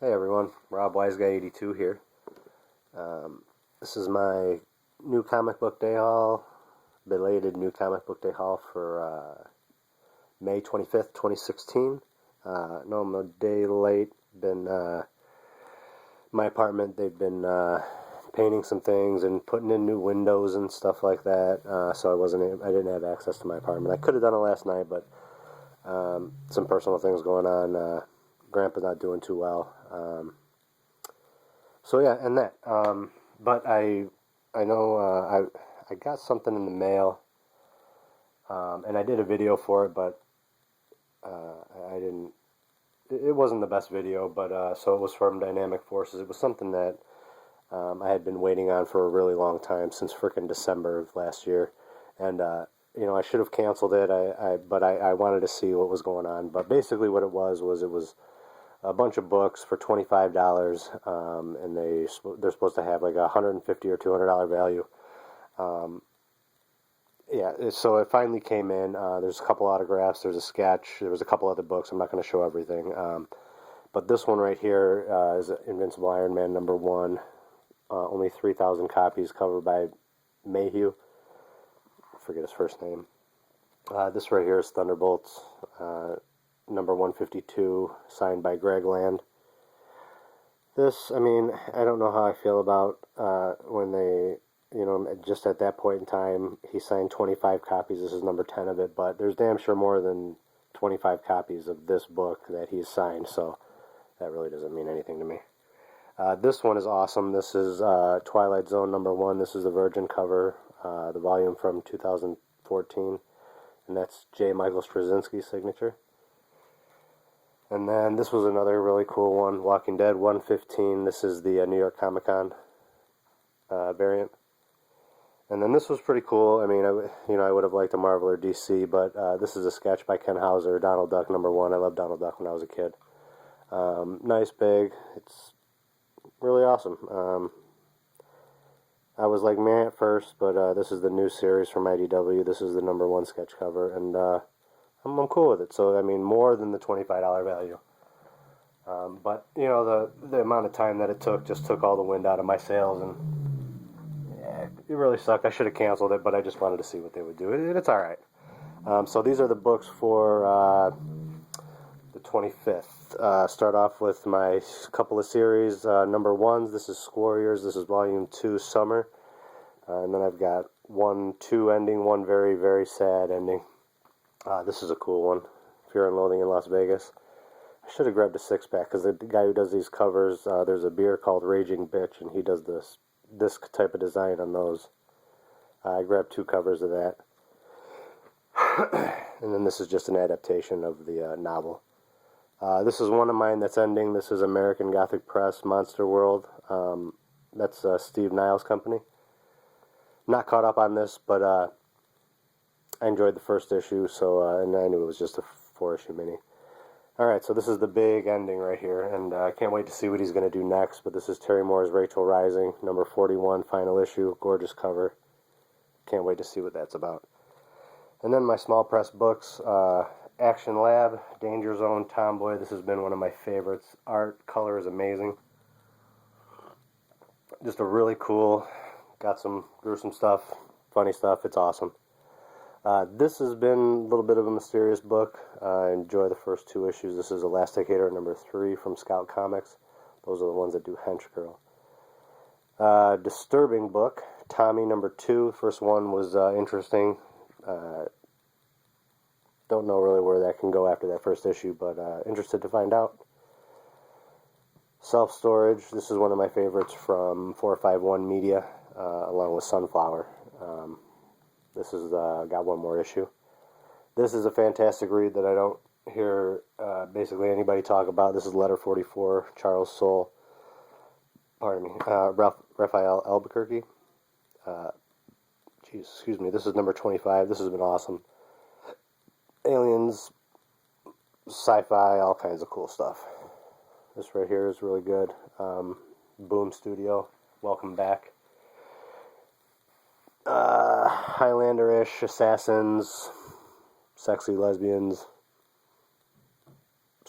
Hey everyone, Rob WiseGuy82 here. This is my new comic book day haul, belated new comic book day haul for May 25th, 2016. No, I'm a day late. Been my apartment. They've been painting some things and putting in new windows and stuff like that. So I didn't have access to my apartment. I could have done it last night, but some personal things going on. Grandpa's not doing too well. So yeah, and that. But I know I got something in the mail, and I did a video for it, but I didn't. It wasn't the best video, but so it was from Dynamic Forces. It was something that I had been waiting on for a really long time, since frickin' December of last year, and I should have canceled it. But I wanted to see what was going on. But basically, what it was a bunch of books for $25, and they're supposed to have like $150 or $200 value. Yeah, so it finally came in. There's a couple autographs. There's a sketch. There was a couple other books. I'm not going to show everything. But this one right here is Invincible Iron Man #1. Only 3,000 copies, covered by Mayhew. I forget his first name. This right here is Thunderbolts. Number 152, signed by Greg Land. This, I mean, I don't know how I feel about when they, just at that point in time, he signed 25 copies. This is number 10 of it, but there's damn sure more than 25 copies of this book that he's signed, so that really doesn't mean anything to me. This one is awesome. This is Twilight Zone #1. This is the Virgin cover, the volume from 2014, and that's J. Michael Straczynski's signature. And then this was another really cool one, Walking Dead 115. This is the New York Comic Con variant. And then this was pretty cool. I mean, I would have liked a Marvel or DC, but this is a sketch by Ken Hauser, Donald Duck #1. I loved Donald Duck when I was a kid. Nice, big. It's really awesome. I was like meh at first, but this is the new series from IDW. This is the #1 sketch cover, and I'm cool with it. So, I mean, more than the $25 value. But, the amount of time that it took just took all the wind out of my sails, and yeah, it really sucked. I should have canceled it, but I just wanted to see what they would do. It's all right. So these are the books for the 25th. Start off with my couple of series. #1s, this is Squarriors. This is Volume 2, Summer. And then I've got 1, 2 ending, one very, very sad ending. This is a cool one. Fear and Loathing in Las Vegas. I should have grabbed a 6-pack, because the guy who does these covers, there's a beer called Raging Bitch, and he does this type of design on those. I grabbed 2 covers of that. And then this is just an adaptation of the novel. This is one of mine that's ending. This is American Gothic Press, Monster World. That's Steve Niles' company. Not caught up on this, but I enjoyed the first issue, so and I knew it was just a 4-issue mini. Alright, so this is the big ending right here, and I can't wait to see what he's going to do next, but this is Terry Moore's Rachel Rising, number 41, final issue, gorgeous cover. Can't wait to see what that's about. And then my small press books, Action Lab, Danger Zone, Tomboy. This has been one of my favorites. Art, color is amazing. Just a really cool, got some gruesome stuff, funny stuff, it's awesome. This has been a little bit of a mysterious book. I enjoy the first 2 issues. This is Elasticator #3 from Scout Comics. Those are the ones that do Hench Girl. Disturbing book, Tommy #2. First one was interesting. Don't know really where that can go after that first issue, but interested to find out. Self-Storage. This is one of my favorites from 451 Media, along with Sunflower. This is got 1 more issue. This is a fantastic read that I don't hear basically anybody talk about. This is Letter 44, Charles Soule. Pardon me, Raphael Albuquerque. Excuse me. This is number 25. This has been awesome. Aliens, sci-fi, all kinds of cool stuff. This right here is really good. Boom Studio, welcome back. Highlander-ish, assassins, sexy lesbians,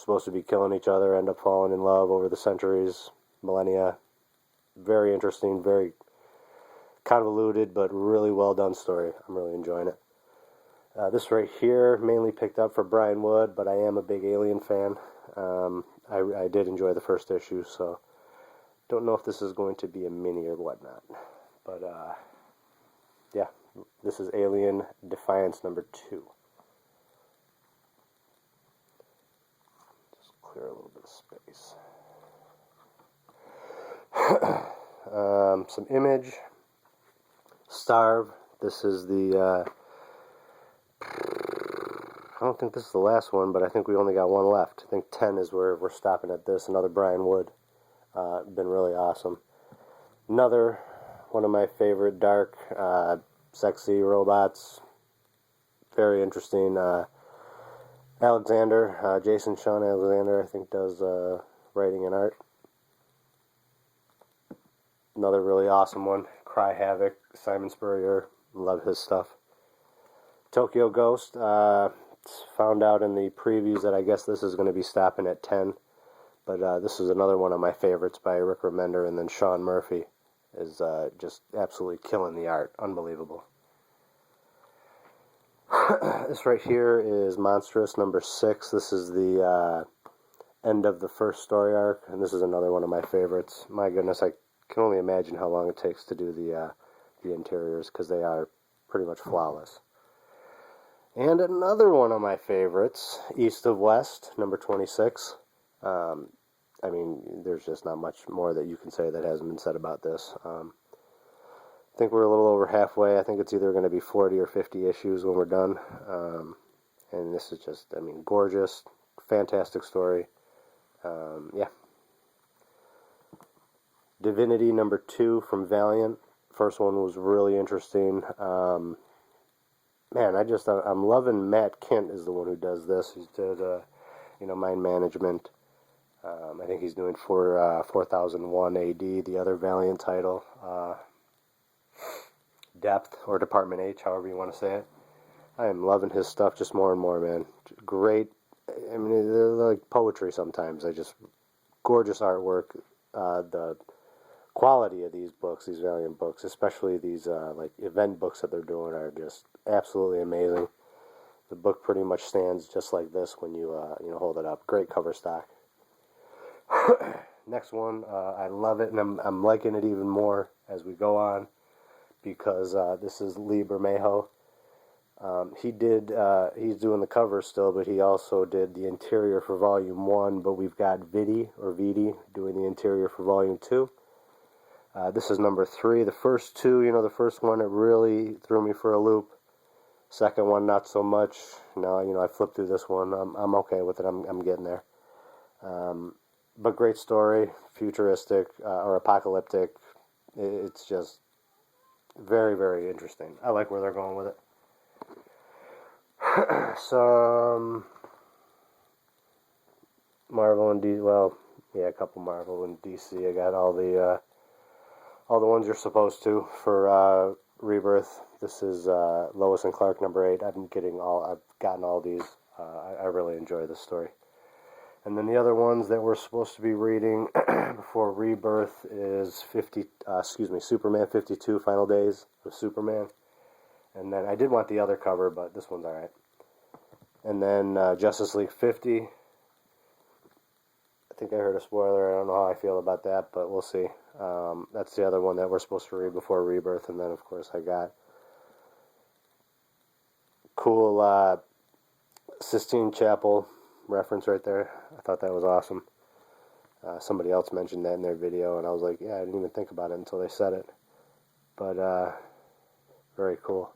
supposed to be killing each other, end up falling in love over the centuries, millennia. Very interesting, very convoluted, but really well done story. I'm really enjoying it. This right here, mainly picked up for Brian Wood, but I am a big Alien fan. I did enjoy the first issue, so don't know if this is going to be a mini or whatnot. But, yeah, this is Alien Defiance number 2. Just clear a little bit of space. Some Image. Starve. This is the, I don't think this is the last one, but I think we only got one left. I think 10 is where we're stopping at this. Another Brian Wood. Been really awesome. Another one of my favorite dark, sexy robots. Very interesting. Alexander, Sean Alexander, I think does writing and art. Another really awesome one. Cry Havoc, Simon Spurrier. Love his stuff. Tokyo Ghost. Found out in the previews that I guess this is going to be stopping at 10. But this is another one of my favorites by Rick Remender, and then Sean Murphy is just absolutely killing the art. Unbelievable. This right here is Monstrous number 6. This is the end of the first story arc, and this is another one of my favorites. My goodness, I can only imagine how long it takes to do the interiors, because they are pretty much flawless. And another one of my favorites, East of West, number 26. I mean, there's just not much more that you can say that hasn't been said about this. I think we're a little over halfway. I think it's either going to be 40 or 50 issues when we're done. And this is just, I mean, gorgeous, fantastic story. Yeah. Divinity number 2 from Valiant. First one was really interesting. Man, I'm loving Matt Kent is the one who does this. He did, Mind Management. I think he's doing for 4001 AD, the other Valiant title. Depth, or Department H, however you want to say it. I am loving his stuff just more and more, man. Great. I mean, they're like poetry sometimes. Gorgeous artwork. The quality of these books, these Valiant books, especially these like event books that they're doing, are just absolutely amazing. The book pretty much stands just like this when you hold it up. Great cover stock. Next one, I love it, and I'm liking it even more as we go on, because this is Lee Bermejo. He's doing the cover still, but he also did the interior for Volume 1, but we've got Vidi doing the interior for Volume 2. This is number 3. The first two, the first one, it really threw me for a loop. Second one, not so much. Now, I flipped through this one. I'm okay with it. I'm getting there. But great story, futuristic or apocalyptic. It's just very, very interesting. I like where they're going with it. Some Marvel and DC. Well, yeah, a couple Marvel and DC. I got all the ones you're supposed to for Rebirth. This is Lois and Clark number 8. I've gotten all these. I really enjoy this story. And then the other ones that we're supposed to be reading before Rebirth is Superman 52, Final Days of Superman. And then I did want the other cover, but this one's alright. And then Justice League 50. I think I heard a spoiler. I don't know how I feel about that, but we'll see. That's the other one that we're supposed to read before Rebirth. And then, of course, I got cool Sistine Chapel reference right there. I thought that was awesome. Somebody else mentioned that in their video, and I was like, yeah, I didn't even think about it until they said it. But very cool.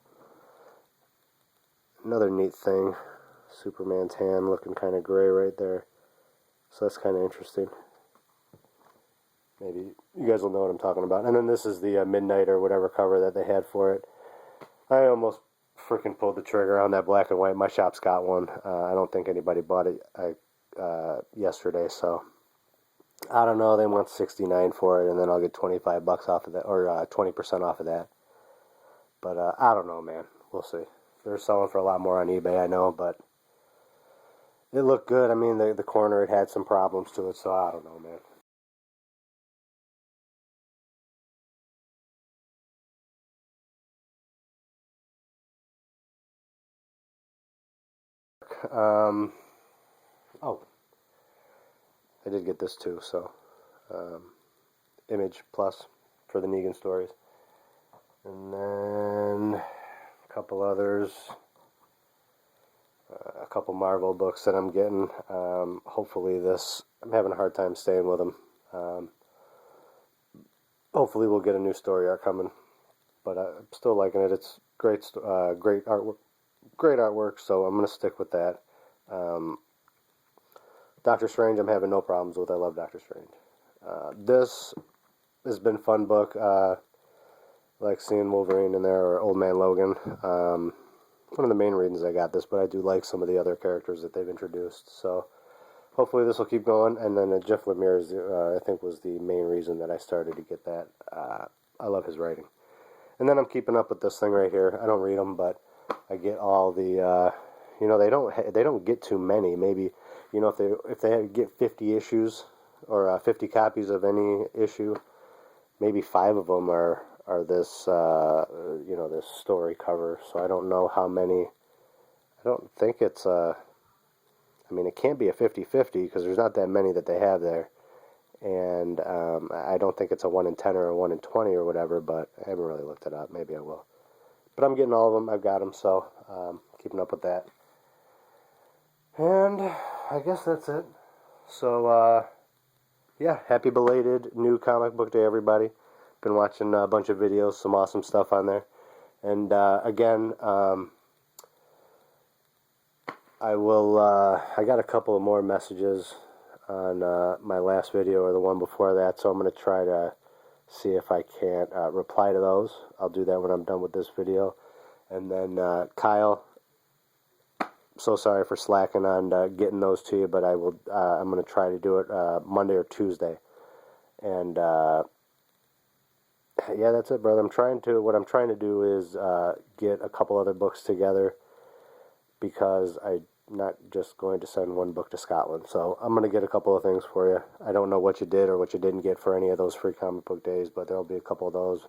Another neat thing, Superman's hand looking kind of gray right there. So that's kind of interesting. Maybe you guys will know what I'm talking about. And then this is the Midnight or whatever cover that they had for it. I almost freaking pulled the trigger on that black and white. My shop's got one. I don't think anybody bought it yesterday, so I don't know. They want $69 for it, and then I'll get $25 off of that, or 20% off of that. But I don't know, man. We'll see. They're selling for a lot more on eBay, I know, but It looked good. I mean, the corner, it had some problems to it, so I don't know, man. Um, oh, I did get this too, so um, Image Plus for the Negan stories. And then a couple others, a couple Marvel books that I'm getting. Hopefully this, I'm having a hard time staying with them. Hopefully we'll get a new story arc coming, but I'm still liking it. It's great artwork, so I'm gonna stick with that. Um, Doctor Strange, I'm having no problems with. I love Doctor Strange. This has been a fun book. Like seeing Wolverine in there, or Old Man Logan. One of the main reasons I got this, but I do like some of the other characters that they've introduced. So hopefully this will keep going. And then Jeff Lemire, I think, was the main reason that I started to get that. I love his writing. And then I'm keeping up with this thing right here. I don't read them, but I get all the. They don't get too many. Maybe, if they get 50 issues or 50 copies of any issue, maybe 5 of them are this this story cover. So I don't know how many. I don't think it's I mean, it can't be a 50-50 because there's not that many that they have there. And I don't think it's a 1 in 10 or a 1 in 20 or whatever, but I haven't really looked it up. Maybe I will. But I'm getting all of them. I've got them, so keeping up with that. And I guess that's it. So, yeah, happy belated new comic book day, everybody. Been watching a bunch of videos, some awesome stuff on there. And again, I got a couple of more messages on my last video or the one before that, so I'm going to try to see if I can't reply to those. I'll do that when I'm done with this video. And then Kyle, so sorry for slacking on getting those to you, but I'm going to try to do it Monday or Tuesday. And yeah, that's it, brother. What I'm trying to do is get a couple other books together, because I'm not just going to send one book to Scotland. So I'm going to get a couple of things for you. I don't know what you did or what you didn't get for any of those free comic book days, but there'll be a couple of those.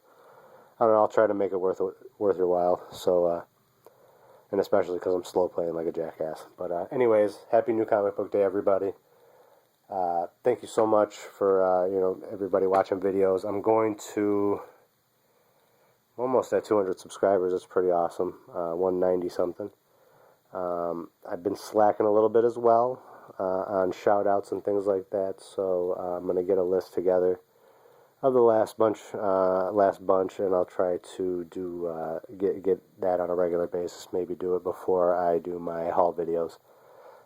I don't know, I'll try to make it worth your while. So, and especially because I'm slow playing like a jackass. But anyways, happy new comic book day, everybody. Thank you so much for everybody watching videos. I'm almost at 200 subscribers. It's pretty awesome. 190 something. I've been slacking a little bit as well on shout outs and things like that, so I'm going to get a list together of the last bunch, and I'll try to get that on a regular basis. Maybe do it before I do my haul videos,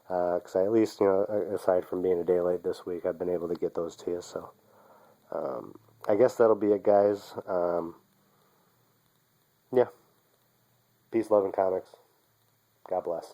because I at least, aside from being a day late this week, I've been able to get those to you. So I guess that'll be it, guys. Yeah, peace, love, and comics. God bless.